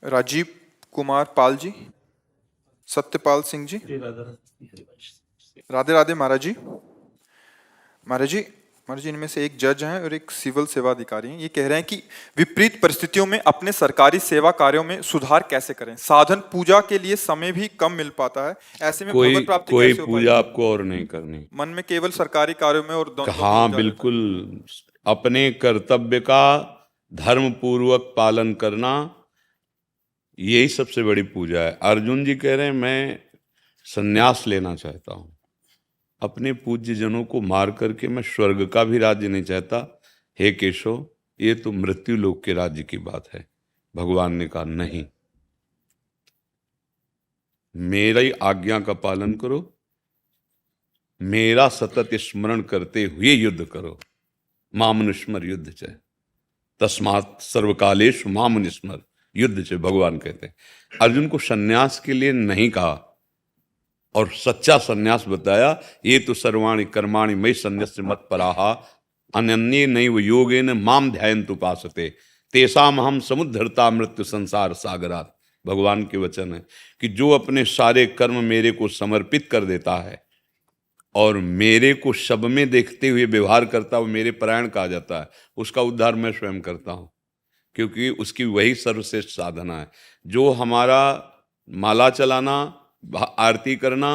राजीव कुमार पाल जी, सत्यपाल सिंह जी। राधे राधे महाराज जी। महाराज जी इनमें से एक जज हैं और एक सिविल सेवा अधिकारी हैं। ये कह रहे हैं कि विपरीत परिस्थितियों में अपने सरकारी सेवा कार्यों में सुधार कैसे करें। साधन पूजा के लिए समय भी कम मिल पाता है, ऐसे में कोई भगवत प्राप्ति कोई कैसे हो पूजा पाएगी। आपको और नहीं करनी। मन में केवल सरकारी कार्यों में और द्वंद्वों में हाँ उलझा रहता बिल्कुल, अपने कर्तव्य का धर्म पूर्वक पालन करना, यही सबसे बड़ी पूजा है। अर्जुन जी कह रहे हैं मैं संन्यास लेना चाहता हूँ, अपने पूज्य जनों को मार करके मैं स्वर्ग का भी राज्य नहीं चाहता। हे केशव, ये तो मृत्यु लोक के राज्य की बात है। भगवान ने कहा नहीं, मेरी आज्ञा का पालन करो, मेरा सतत स्मरण करते हुए युद्ध करो। मामनुस्मर युद्ध च तस्मात् सर्वकालेश मामनुस्मर युद्ध च, भगवान कहते हैं। अर्जुन को सन्यास के लिए नहीं कहा और सच्चा सन्यास बताया। ये तो सर्वाणि कर्माणि मयि सन्न्यस्य मत्पराः अनन्ये नैव योगेन माम ध्यायन्तु उपासते तेषाम् अहं समुद्धरता मृत्यु संसार सागरात्। भगवान के वचन है कि जो अपने सारे कर्म मेरे को समर्पित कर देता है और मेरे को सब में देखते हुए व्यवहार करता है, वो मेरे परायण कहा जाता है। उसका उद्धार मैं स्वयं करता हूँ, क्योंकि उसकी वही सर्वश्रेष्ठ साधना है। जो हमारा माला चलाना, आरती करना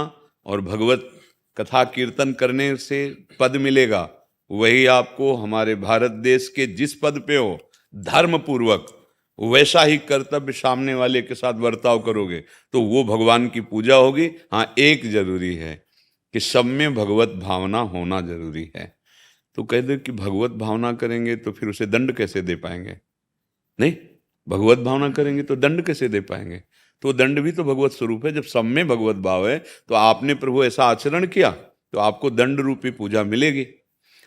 और भगवत कथा कीर्तन करने से पद मिलेगा, वही आपको हमारे भारत देश के जिस पद पे हो धर्म पूर्वक वैसा ही कर्तव्य सामने वाले के साथ बर्ताव करोगे तो वो भगवान की पूजा होगी। हाँ, एक जरूरी है कि सब में भगवत भावना होना जरूरी है। तो कह दो कि भगवत भावना करेंगे तो फिर उसे दंड कैसे दे पाएंगे। नहीं, भगवत भावना करेंगे तो दंड कैसे दे पाएंगे। तो दंड भी तो भगवत स्वरूप है। जब सब में भगवत भाव है तो आपने प्रभु ऐसा आचरण किया तो आपको दंड रूपी पूजा मिलेगी।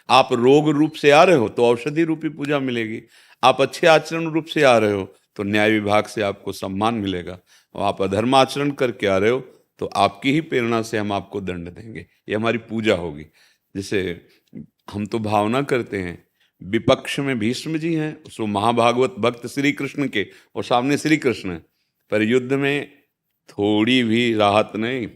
आप रोग रूप से आ रहे हो तो औषधि रूपी पूजा मिलेगी। आप अच्छे आचरण रूप से आ रहे हो तो न्याय विभाग से आपको सम्मान मिलेगा। और आप अधर्म आचरण करके आ रहे हो तो आपकी ही प्रेरणा से हम आपको दंड देंगे। ये हमारी पूजा होगी। जैसे हम तो भावना करते हैं, विपक्ष में भीष्म जी हैं, उसको महाभागवत भक्त श्री कृष्ण के, और सामने श्री कृष्ण है, पर युद्ध में थोड़ी भी राहत नहीं,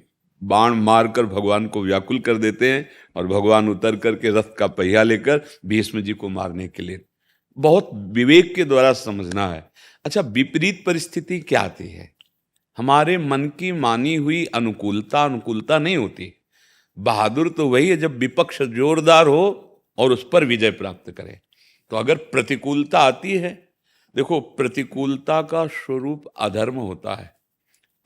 बाण मारकर भगवान को व्याकुल कर देते हैं और भगवान उतर करके रथ का पहिया लेकर भीष्म जी को मारने के लिए। बहुत विवेक के द्वारा समझना है। अच्छा, विपरीत परिस्थिति क्या आती है? हमारे मन की मानी हुई अनुकूलता नहीं होती। बहादुर तो वही है जब विपक्ष जोरदार हो और उस पर विजय प्राप्त करे। तो अगर प्रतिकूलता आती है, देखो प्रतिकूलता का स्वरूप अधर्म होता है।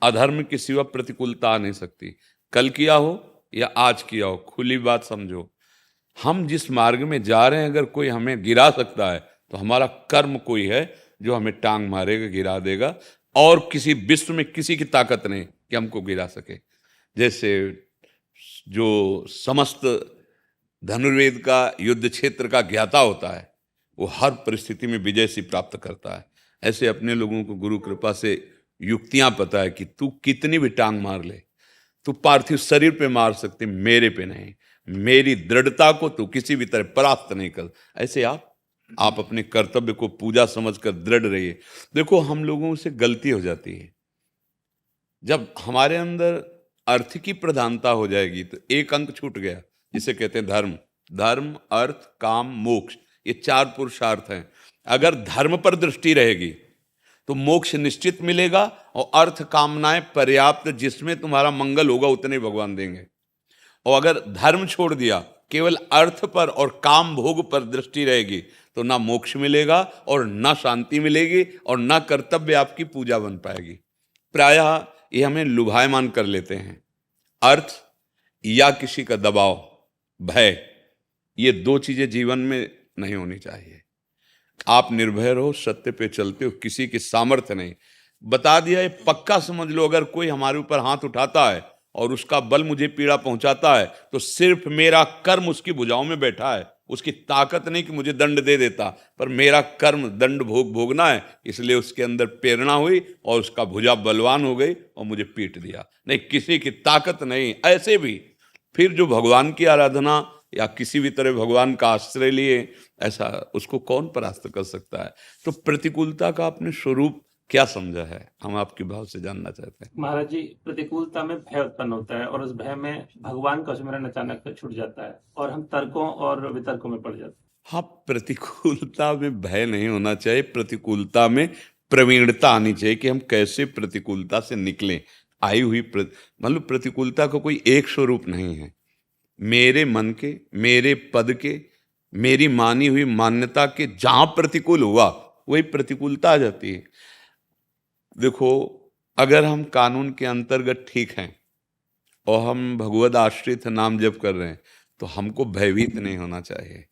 अधर्म के सिवा प्रतिकूलता आ नहीं सकती। कल किया हो या आज किया हो, खुली बात समझो। हम जिस मार्ग में जा रहे हैं, अगर कोई हमें गिरा सकता है तो हमारा कर्म कोई है जो हमें टांग मारेगा, गिरा देगा। और किसी विश्व में किसी की ताकत नहीं कि हमको गिरा सके। जैसे जो समस्त धनुर्वेद का युद्ध क्षेत्र का ज्ञाता होता है, वो हर परिस्थिति में विजय से प्राप्त करता है। ऐसे अपने लोगों को गुरु कृपा से युक्तियां पता है कि तू कितनी भी टांग मार ले, तू पार्थिव शरीर पे मार सकते, मेरे पे नहीं। मेरी दृढ़ता को तू किसी भी तरह परास्त नहीं कर। ऐसे आप अपने कर्तव्य को पूजा समझकर दृढ़ रहिए। देखो, हम लोगों से गलती हो जाती है, जब हमारे अंदर अर्थ की प्रधानता हो जाएगी तो एक अंक छूट गया, जिसे कहते हैं धर्म। धर्म, अर्थ, काम, मोक्ष, ये चार पुरुषार्थ हैं। अगर धर्म पर दृष्टि रहेगी तो मोक्ष निश्चित मिलेगा, और अर्थ कामनाएं पर्याप्त, जिसमें तुम्हारा मंगल होगा उतने भगवान देंगे। और अगर धर्म छोड़ दिया, केवल अर्थ पर और काम भोग पर दृष्टि रहेगी, तो ना मोक्ष मिलेगा और ना शांति मिलेगी और ना कर्तव्य आपकी पूजा बन पाएगी। प्रायः ये हमें लुभायमान कर लेते हैं। अर्थ या किसी का दबाव, भय, ये दो चीजें जीवन में नहीं होनी चाहिए। आप निर्भय रहो, सत्य पे चलते हो, किसी की सामर्थ्य नहीं। बता दिया, ये पक्का समझ लो, अगर कोई हमारे ऊपर हाथ उठाता है और उसका बल मुझे पीड़ा पहुंचाता है तो सिर्फ मेरा कर्म उसकी भुजाओं में बैठा है। उसकी ताकत नहीं कि मुझे दंड दे देता, पर मेरा कर्म दंड भोगना है, इसलिए उसके अंदर प्रेरणा हुई और उसका भुजा बलवान हो गई और मुझे पीट दिया। नहीं, किसी की ताकत नहीं। ऐसे भी फिर जो भगवान की आराधना या किसी भी तरह भगवान का आश्रय लिए, ऐसा उसको कौन परास्त कर सकता है। तो प्रतिकूलता का अपने स्वरूप क्या समझा है, हम आपके भाव से जानना चाहते हैं। महाराज जी, प्रतिकूलता में भय उत्पन्न होता है और उस भय में भगवान का स्मरण अचानक से छूट जाता है और हम तर्कों और वितर्कों में पड़ जाते हैं। हाँ, प्रतिकूलता में भय नहीं होना चाहिए, प्रतिकूलता में प्रवीणता आनी चाहिए कि हम कैसे प्रतिकूलता से निकलें। आई हुई मतलब प्रतिकूलता का कोई एक स्वरूप नहीं है। मेरे मन के, मेरे पद के, मेरी मानी हुई मान्यता के जहां प्रतिकूल हुआ वही प्रतिकूलता आ जाती है। देखो, अगर हम कानून के अंतर्गत ठीक हैं और हम भगवद आश्रित नाम जप कर रहे हैं तो हमको भयभीत नहीं होना चाहिए।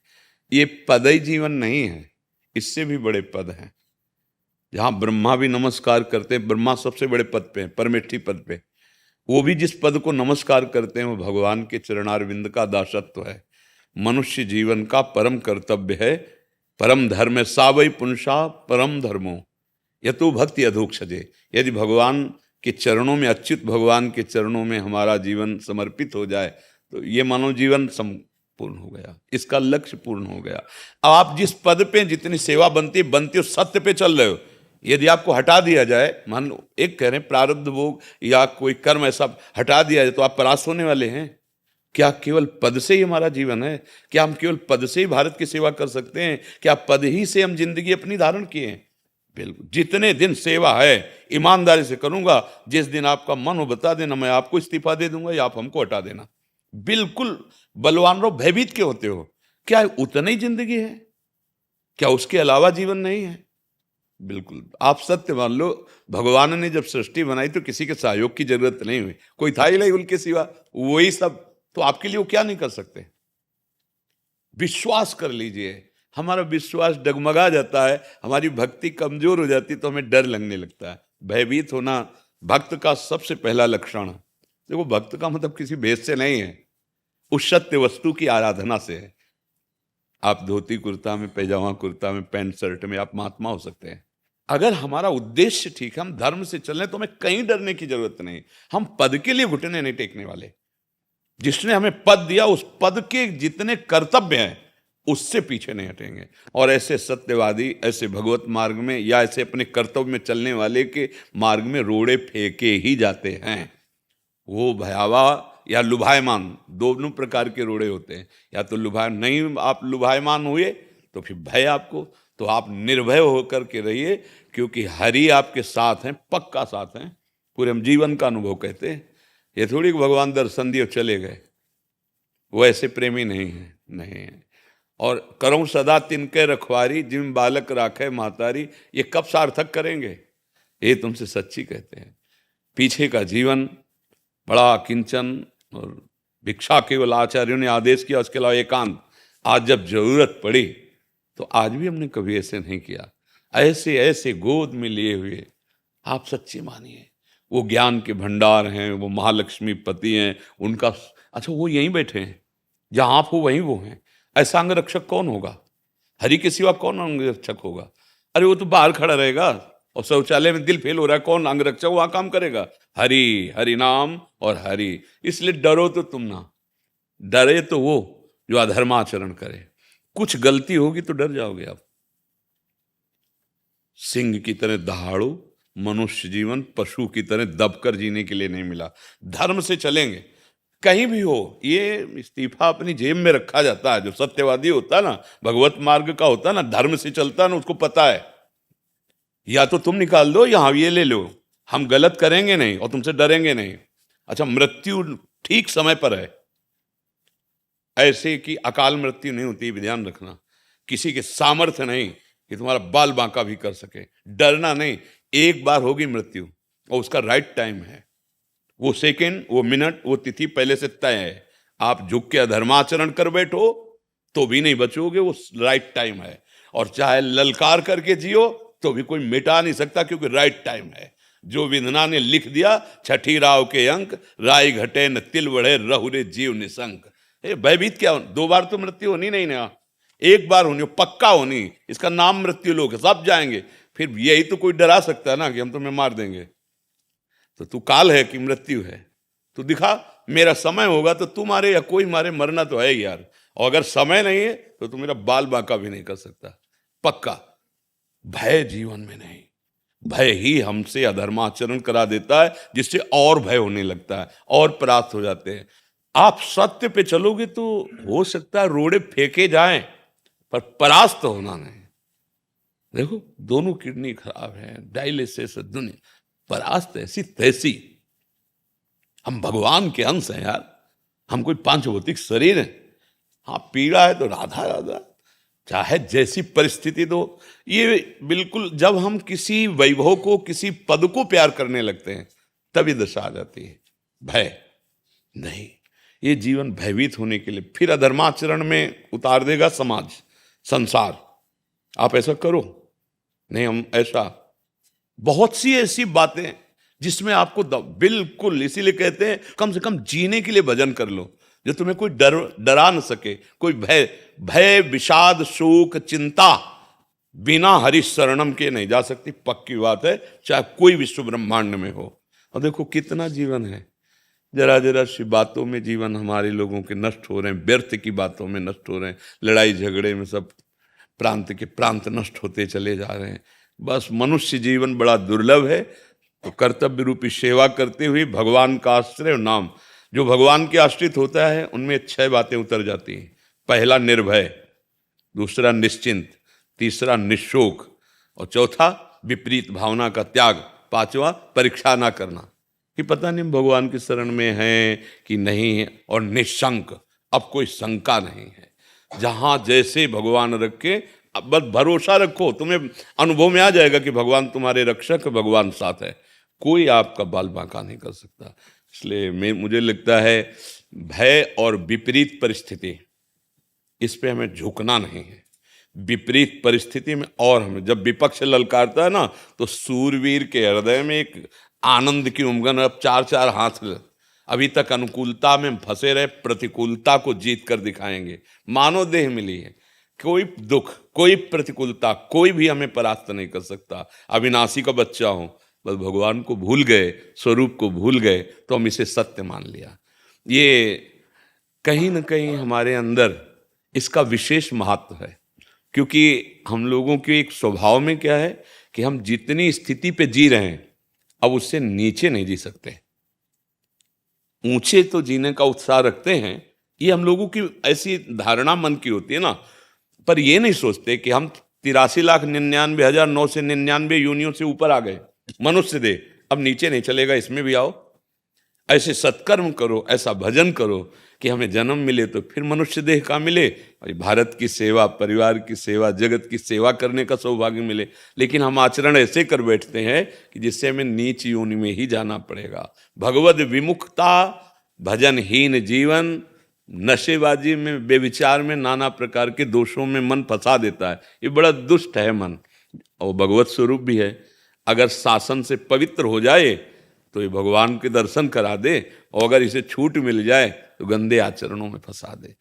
ये पद ही जीवन नहीं है, इससे भी बड़े पद हैं। जहां ब्रह्मा भी नमस्कार करते हैं, ब्रह्मा सबसे बड़े पद पे हैं, परमेष्ठी पद पे, वो भी जिस पद को नमस्कार करते हैं वो भगवान के चरणारविंद का दासत्व है। मनुष्य जीवन का परम कर्तव्य है, परम धर्म सावई पुंसा परम धर्मो यतु भक्ति अधोक्षजे। यदि भगवान के चरणों में, अच्युत भगवान के चरणों में हमारा जीवन समर्पित हो जाए तो ये मानव जीवन पूर्ण हो गया, इसका लक्ष्य पूर्ण हो गया। अब आप जिस पद पे जितनी सेवा बनती हो सत्य पे चल रहे हो, यदि आपको हटा दिया जाए, मान लो एक कह रहे हैं प्रारब्ध भोग या कोई कर्म ऐसा हटा दिया जाए तो आप परास्त होने वाले हैं। क्या केवल पद से ही हमारा जीवन है? क्या हम केवल पद से ही भारत की सेवा कर सकते हैं? क्या पद ही से हम जिंदगी अपनी धारण किए हैं? बिल्कुल, जितने दिन सेवा है ईमानदारी से करूंगा, जिस दिन आपका मन हो बता देना, मैं आपको इस्तीफा दे दूंगा या आप हमको हटा देना। बिल्कुल बलवान रहो, भयभीत क्यों होते हो? क्या उतना ही जिंदगी है? क्या उसके अलावा जीवन नहीं है? बिल्कुल, आप सत्य मान लो, भगवान ने जब सृष्टि बनाई तो किसी के सहयोग की जरूरत नहीं हुई, कोई था ही नहीं उनके सिवा, वही सब। तो आपके लिए वो क्या नहीं कर सकते? विश्वास कर लीजिए। हमारा विश्वास डगमगा जाता है, हमारी भक्ति कमजोर हो जाती तो हमें डर लगने लगता है। भयभीत होना भक्त का सबसे पहला लक्षण है। देखो, भक्त का मतलब किसी भेद से नहीं है, उस सत्य वस्तु की आराधना से है। आप धोती कुर्ता में, पैजामा कुर्ता में, पैंट शर्ट में आप महात्मा हो सकते हैं। अगर हमारा उद्देश्य ठीक है, हम धर्म से चलें तो हमें कहीं डरने की जरूरत नहीं। हम पद के लिए घुटने नहीं टेकने वाले। जिसने हमें पद दिया उस पद के जितने कर्तव्य हैं उससे पीछे नहीं हटेंगे। और ऐसे सत्यवादी, ऐसे भगवत मार्ग में या ऐसे अपने कर्तव्य में चलने वाले के मार्ग में रोड़े फेंके ही जाते हैं। वो भयावह या लुभायमान, दोनों प्रकार के रोड़े होते हैं। या तो नहीं आप लुभायमान हुए तो फिर भय आपको, तो आप निर्भय होकर के रहिए, क्योंकि हरि आपके साथ हैं, पक्का साथ हैं। पूरे हम जीवन का अनुभव कहते हैं। ये थोड़ी भगवान दर्शन दिए चले गए, वो ऐसे प्रेमी नहीं है, नहीं है। और करो सदा तिनके रखवारी, जिम बालक राखे महतारी, ये कब सार्थक करेंगे? ये तुमसे सच्ची कहते हैं। पीछे का जीवन बड़ा किंचन और भिक्षा केवल आचार्यों ने आदेश किया, उसके अलावा एकांत। आज जब जरूरत पड़ी तो आज भी हमने कभी ऐसे नहीं किया। ऐसे ऐसे गोद में लिए हुए आप सच्चे मानिए, वो ज्ञान के भंडार हैं, वो महालक्ष्मी पति हैं, उनका अच्छा वो यहीं बैठे हैं, जहां आप हो वहीं वो हैं। ऐसा अंगरक्षक कौन होगा? हरि के सिवा कौन अंगरक्षक होगा? अरे वो तो बाहर खड़ा रहेगा, और शौचालय में दिल फेल हो रहा है, कौन अंगरक्षक वहां काम करेगा? हरि, हरि नाम और हरि। इसलिए डरो तो तुम ना, डरे तो वो जो अधर्माचरण करे। कुछ गलती होगी तो डर जाओगे आप। सिंह की तरह दहाड़ो, मनुष्य जीवन पशु की तरह दबकर जीने के लिए नहीं मिला। धर्म से चलेंगे कहीं भी हो। ये इस्तीफा अपनी जेब में रखा जाता है। जो सत्यवादी होता है ना, भगवत मार्ग का होता है ना, धर्म से चलता है ना, उसको पता है या तो तुम निकाल दो या ये ले लो, हम गलत करेंगे नहीं और तुमसे डरेंगे नहीं। अच्छा, मृत्यु ठीक समय पर है, ऐसे कि अकाल मृत्यु नहीं होती, ध्यान रखना। किसी के सामर्थ्य नहीं कि तुम्हारा बाल बांका भी कर सके। डरना नहीं, एक बार होगी मृत्यु और उसका राइट टाइम है। वो सेकंड, वो मिनट, वो तिथि पहले से तय है। आप झुक के अधर्माचरण कर बैठो तो भी नहीं बचोगे, वो राइट टाइम है। और चाहे ललकार करके जियो तो भी कोई मिटा नहीं सकता, क्योंकि राइट टाइम है। जो विधना ने लिख दिया, छठी राव के अंक, राय घटे न तिल बढ़े, रहुरे जीव निशंक। भयभीत क्या? दो बार तो मृत्यु होनी नहीं ना, एक बार होनी, पक्का होनी। इसका नाम मृत्यु लोग, सब जाएंगे। फिर यही तो कोई डरा सकता है ना कि हम तुम्हें मार देंगे। तो तू काल है कि मृत्यु है? तू दिखा, मेरा समय होगा तो तू मारे या कोई मारे, मरना तो है यार। और अगर समय नहीं है तो तू मेरा बाल बांका भी नहीं कर सकता, पक्का। भय जीवन में नहीं, भय ही हमसे अधर्माचरण करा देता है, जिससे और भय होने लगता है और परास्त हो जाते हैं। आप सत्य पे चलोगे तो हो सकता है रोड़े फेंके जाएं, पर परास्त होना नहीं। देखो दोनों किडनी खराब है, डायलिसिस दुनिया, परास्त ऐसी तैसी। हम भगवान के अंश हैं यार, हम कोई पांच भौतिक शरीर हैं। हाँ पीड़ा है तो राधा राधा, चाहे जैसी परिस्थिति दो। ये बिल्कुल जब हम किसी वैभव को, किसी पद को प्यार करने लगते हैं, तभी दशा आ जाती है। भय नहीं, ये जीवन भयभीत होने के लिए फिर अधर्माचरण में उतार देगा समाज, संसार। आप ऐसा करो नहीं, हम ऐसा बहुत सी ऐसी बातें जिसमें आपको बिल्कुल, इसीलिए कहते हैं कम से कम जीने के लिए भजन कर लो, जो तुम्हें कोई डरा न सके। कोई भय विषाद शोक चिंता बिना हरि शरणम के नहीं जा सकती, पक्की बात है, चाहे कोई विश्व ब्रह्मांड में हो। और देखो कितना जीवन है, जरा जरा सी बातों में जीवन हमारे लोगों के नष्ट हो रहे हैं, व्यर्थ की बातों में नष्ट हो रहे हैं, लड़ाई झगड़े में सब प्रांत के प्रांत नष्ट होते चले जा रहे हैं। बस मनुष्य जीवन बड़ा दुर्लभ है, तो कर्तव्य रूपी सेवा करते हुए भगवान का आश्रय और नाम, जो भगवान के आश्रित होता है उनमें 6 बातें उतर जाती हैं। पहला निर्भय, दूसरा निश्चिंत, तीसरा निशोक, और चौथा विपरीत भावना का त्याग, पांचवा परीक्षा ना करना कि पता नहीं भगवान की शरण में हैं कि नहीं है, और निशंक, अब कोई शंका नहीं है। जहां जैसे भगवान रखे, अब बस भरोसा रखो, तुम्हें अनुभव में आ जाएगा कि भगवान तुम्हारे रक्षक, भगवान साथ है, कोई आपका बाल बांका नहीं कर सकता। इसलिए मुझे लगता है भय और विपरीत परिस्थिति, इस पे हमें झुकना नहीं है। विपरीत परिस्थिति में, और हमें जब विपक्ष ललकारता है ना, तो सूरवीर के हृदय में एक आनंद की उमंग, अब 4-4 हाथ अभी तक अनुकूलता में फंसे रहे, प्रतिकूलता को जीत कर दिखाएंगे। मानव देह मिली है, कोई दुख, कोई प्रतिकूलता, कोई भी हमें परास्त नहीं कर सकता। अविनाशी का बच्चा हूं, बस भगवान को भूल गए, स्वरूप को भूल गए, तो हम इसे सत्य मान लिया। ये कहीं ना कहीं हमारे अंदर इसका विशेष महत्व है, क्योंकि हम लोगों के एक स्वभाव में क्या है कि हम जितनी स्थिति पे जी रहे हैं, अब उससे नीचे नहीं जी सकते। ऊंचे तो जीने का उत्साह रखते हैं, ये हम लोगों की ऐसी धारणा मन की होती है ना, पर ये नहीं सोचते कि हम 83,99,999 योनियों से ऊपर आ गए। मनुष्य देह अब नीचे नहीं चलेगा, इसमें भी आओ, ऐसे सत्कर्म करो, ऐसा भजन करो कि हमें जन्म मिले तो फिर मनुष्य देह का मिले, और भारत की सेवा, परिवार की सेवा, जगत की सेवा करने का सौभाग्य मिले। लेकिन हम आचरण ऐसे कर बैठते हैं कि जिससे हमें नीच योनि में ही जाना पड़ेगा। भगवद विमुखता, भजनहीन जीवन, नशेबाजी में, बेविचार में, नाना प्रकार के दोषों में मन फंसा देता है। ये बड़ा दुष्ट है मन, और भगवत स्वरूप भी है। अगर शासन से पवित्र हो जाए तो ये भगवान के दर्शन करा दे, और अगर इसे छूट मिल जाए तो गंदे आचरणों में फंसा दे।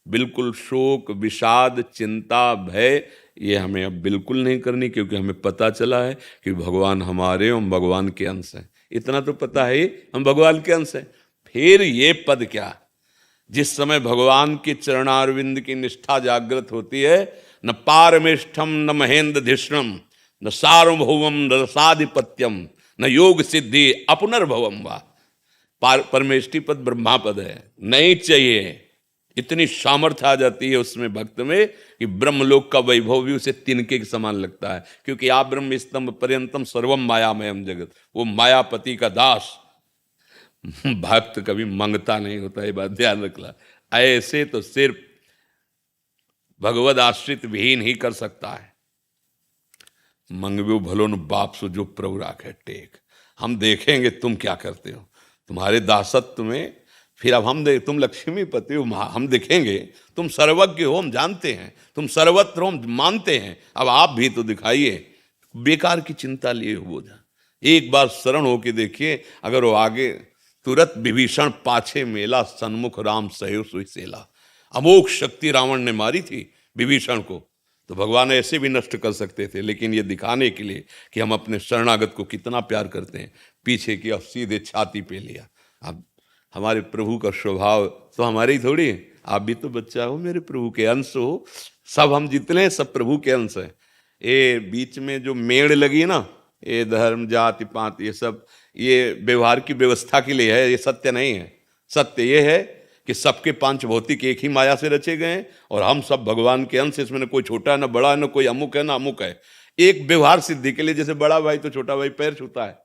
बिल्कुल शोक, विषाद, चिंता, भय, ये हमें अब बिल्कुल नहीं करनी, क्योंकि हमें पता चला है कि भगवान हमारे, हम भगवान के अंश हैं। इतना तो पता है हम भगवान के अंश हैं। फिर ये पद क्या, जिस समय भगवान के चरणारविंद की निष्ठा जागृत होती है, न पारमेष्ठम न महेंद्र धिष्णम न सार्वभौमम न रसाधिपत्यम न योग सिद्धि अपुनर्भवम वा। परमेष्ठी पद ब्रह्मा पद है, नहीं चाहिए। इतनी सामर्थ्य आ जाती है उसमें भक्त में कि ब्रह्मलोक का वैभव भी उसे तिनके के समान लगता है, क्योंकि आप ब्रह्म स्तंभ पर्यंतम सर्वम मायामयम जगत, वो मायापति का दास। भक्त कभी मंगता नहीं होता, ये बात ध्यान रखना। ऐसे तो सिर्फ भगवद आश्रित विहीन ही कर सकता है। मंगव्यो भलो न बाप सो जो प्रभु राखे टेक। हम देखेंगे तुम क्या करते हो, तुम्हारे दासत्व में। फिर अब तुम लक्ष्मीपति हो, हम देखेंगे तुम सर्वज्ञ हो, हम जानते हैं, तुम सर्वत्र हो, हम मानते हैं। अब आप भी तो दिखाइए। बेकार की चिंता लिए हो जा, एक बार शरण होके देखिए। अगर वो आगे तुरंत विभीषण पाछे मेला, सन्मुख राम सहयो सुई सेला। अमोघ शक्ति रावण ने मारी थी विभीषण को, तो भगवान ऐसे भी नष्ट कर सकते थे, लेकिन ये दिखाने के लिए कि हम अपने शरणागत को कितना प्यार करते हैं, पीछे की अब सीधे छाती पे लिया। अब हमारे प्रभु का स्वभाव तो हमारे ही थोड़ी है, आप भी तो बच्चा हो, मेरे प्रभु के अंश हो। सब हम जितने हैं सब प्रभु के अंश हैं। ये बीच में जो मेड़ लगी ना, ये धर्म जाति पात ये सब ये व्यवहार की व्यवस्था के लिए है, ये सत्य नहीं है। सत्य ये है कि सबके पांच भौतिक एक ही माया से रचे गए हैं और हम सब भगवान के अंश, इसमें न कोई छोटा है न बड़ा है, न कोई अमुक है न अमुक है। एक व्यवहार सिद्धि के लिए, जैसे बड़ा भाई तो छोटा भाई पैर छूता है,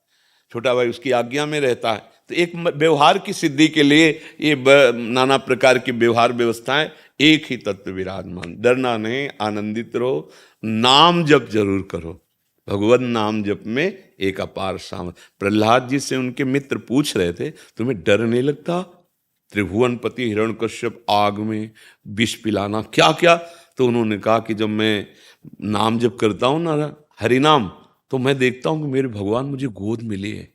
छोटा भाई उसकी आज्ञा में रहता है, तो एक व्यवहार की सिद्धि के लिए ये नाना प्रकार की व्यवहार व्यवस्थाएं, एक ही तत्व विराजमान। डरना नहीं, आनंदित रहो, नाम जप जरूर करो। भगवान नाम जप में एक अपार सामर्थ्य। प्रहलाद जी से उनके मित्र पूछ रहे थे, तुम्हें डर नहीं लगता? त्रिभुवनपति हिरण्यकश्यप आग में विष पिलाना क्या क्या? तो उन्होंने कहा कि जब मैं नाम जप करता हूं ना, हरिनाम, तो मैं देखता हूं कि मेरे भगवान मुझे गोद मिले है,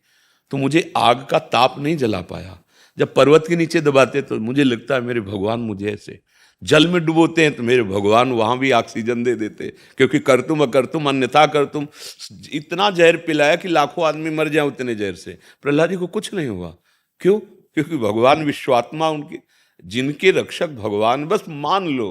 तो मुझे आग का ताप नहीं जला पाया। जब पर्वत के नीचे दबाते तो मुझे लगता है मेरे भगवान मुझे ऐसे, जल में डुबोते हैं तो मेरे भगवान वहां भी ऑक्सीजन दे देते, क्योंकि करतुम अकर्तुम अन्यथा करतुम। इतना जहर पिलाया कि लाखों आदमी मर जाए उतने जहर से, प्रहलाद जी को कुछ नहीं हुआ। क्यों? क्योंकि भगवान विश्वात्मा उनके, जिनके रक्षक भगवान। बस मान लो,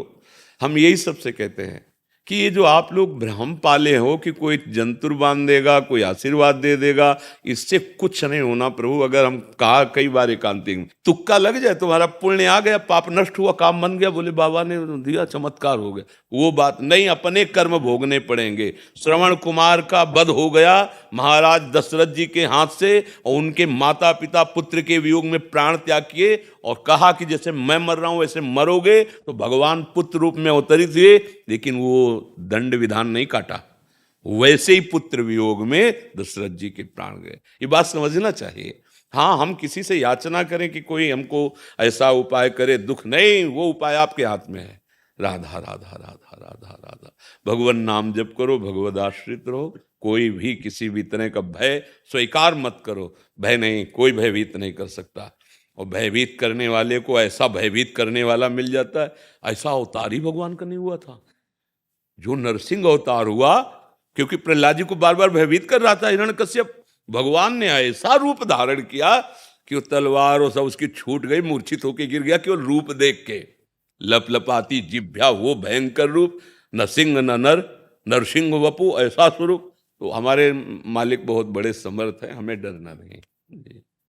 हम यही सबसे कहते हैं कि ये जो आप लोग भ्रम पाले हो कि कोई जंतुर बांध देगा, कोई आशीर्वाद दे देगा, इससे कुछ नहीं होना प्रभु। अगर हम कहा कई बार एकांतिक तुक्का लग जाए, तुम्हारा पुण्य आ गया, पाप नष्ट हुआ, काम बन गया, बोले बाबा ने दिया, चमत्कार हो गया, वो बात नहीं। अपने कर्म भोगने पड़ेंगे। श्रवण कुमार का वध हो गया महाराज दशरथ जी के हाथ से, और उनके माता पिता पुत्र के वियोग में प्राण त्याग किए और कहा कि जैसे मैं मर रहा हूं वैसे मरोगे। तो भगवान पुत्र रूप में अवतरित हुए, लेकिन वो दंड विधान नहीं काटा, वैसे ही पुत्र वियोग में दशरथ जी के प्राण गए। ये बात समझना चाहिए। हाँ, हम किसी से याचना करें कि कोई हमको ऐसा उपाय करे, दुख नहीं, वो उपाय आपके हाथ में है। राधा राधा राधा राधा राधा, भगवान नाम जप करो, भगवद आश्रित रहो। कोई भी किसी भी तरह का भय स्वीकार मत करो। भय नहीं, कोई भयभीत नहीं कर सकता। और भयभीत करने वाले को ऐसा भयभीत करने वाला मिल जाता है। ऐसा अवतार ही भगवान का नहीं हुआ था जो नरसिंह अवतार हुआ, क्योंकि प्रहलाद जी को बार बार भयभीत कर रहा था हिरण्यकश्यप। भगवान ने ऐसा रूप धारण किया कि वो तलवार और सब उसकी छूट गई, मूर्छित होकर गिर गया केवल रूप देख के। लपलपाती जिभ्या, वो भयंकर रूप, न सिंह न नर, नरसिंह वपु, ऐसा स्वरूप। तो हमारे मालिक बहुत बड़े समर्थ हैं, हमें डरना नहीं।